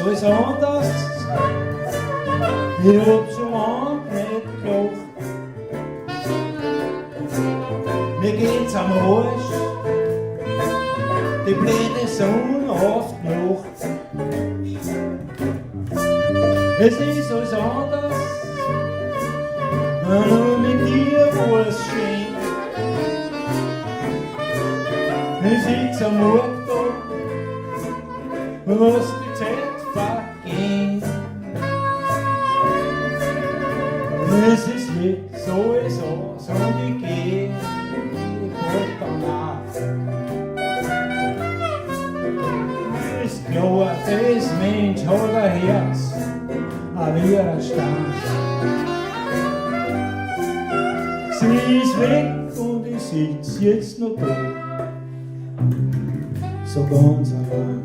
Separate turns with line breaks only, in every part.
alles anders. Ich hab schon lange nicht gelacht. Mir geht's am Arsch, die blöde Sonne auf die Nacht. Es ist alles anders, nur mit dir war's schön. Ich sitz am Markt und lass die Zeit vergehen. Es ist jetzt alles aus und ich geh bald danach. Ist klar, das Mensch hat ein Herz, wie ein Stein. Sie ist weg und ich sitz jetzt noch da, so ganz allein.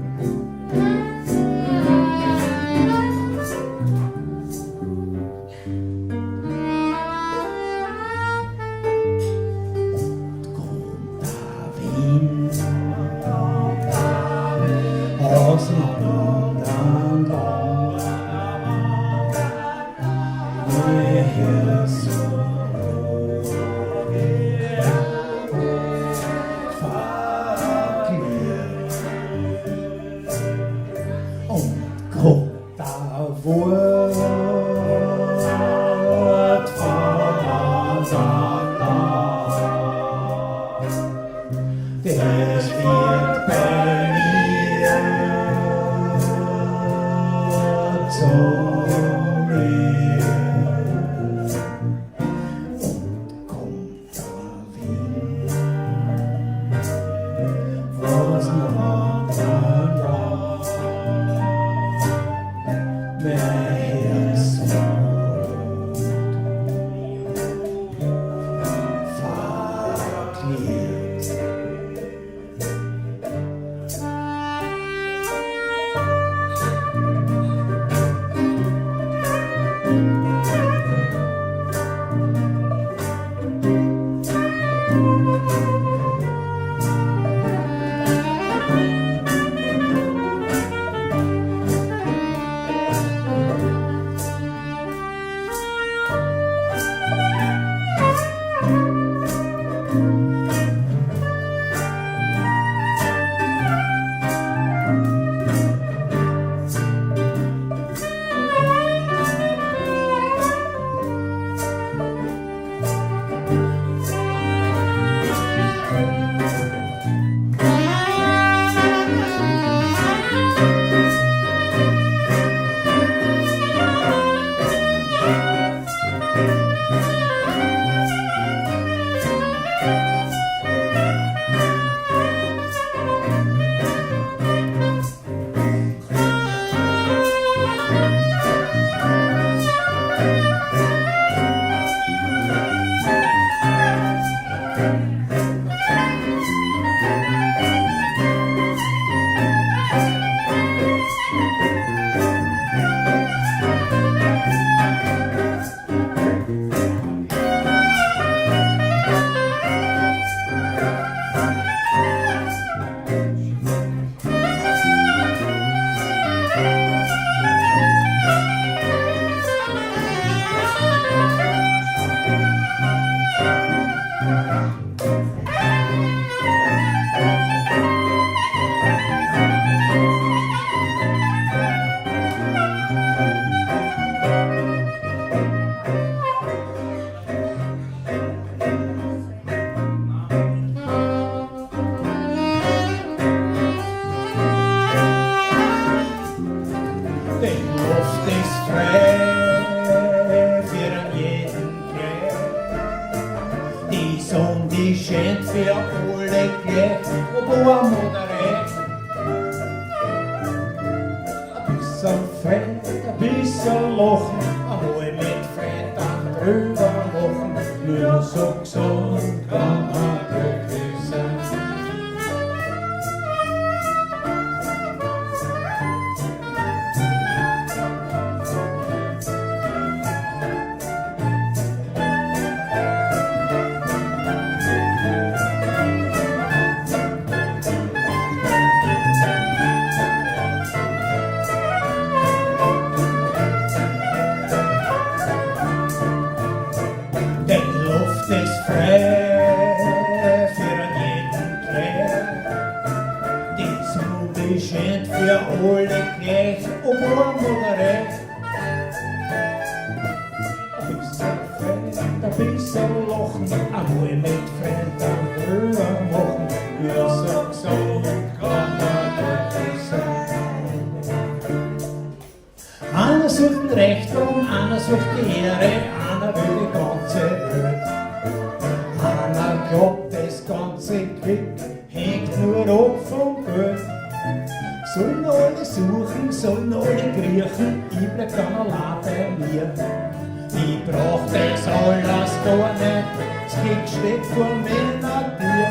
Aus dem anderen Land, woher so verklärt und kommt da Wort von unserem Land. Das wird bei mir so real. Und kommt der Wind, was noch dran war. Mein Herz verklärt. Die scheint für alle gleich, obwohl am Moderat. Ein bisschen Fett, ein bisschen Lachen, einmal mit Fett drüber machen. Nur so gesund kann man glücklich sein. sie scheint für alle gleich, ob arm oder reich. Ein bisschen Fett, ein bisschen lachen, einmal mit Freunden drüber machen. Ja, so gesund kann man wirklich sein. Einer sucht den Reichtum, einer sucht die Ehre, einer will die ganze Welt. Einer glaubt, das ganze Glück hängt nur ab vom Geld. Sollen alle suchen, sollen alle kriechen, ich bleib dann allein bei mir. Ich brauch das alles gar nicht, das Glück steht vor meiner Tür.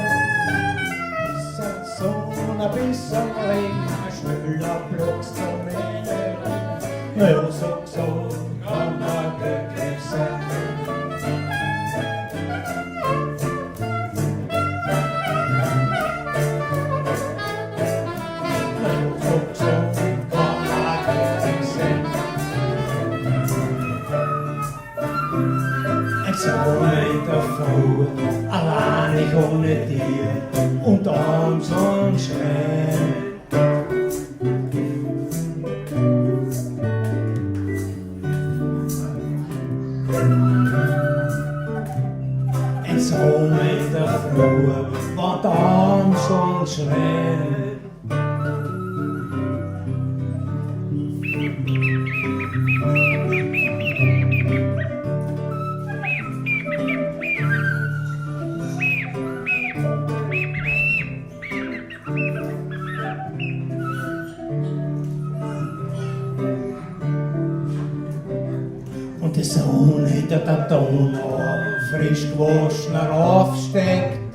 Bisschen Sonne, ein bisschen Regen, ein schneller Blocks zum Ende. Ja, so gesund kann man glücklich sein. So mit der Frau, allein ich ohne dir und Angst und Schreien. So mit der Frau, war Angst und Schreien. Und die Sonne hinter der Donau, frisch gewaschener aufsteckt.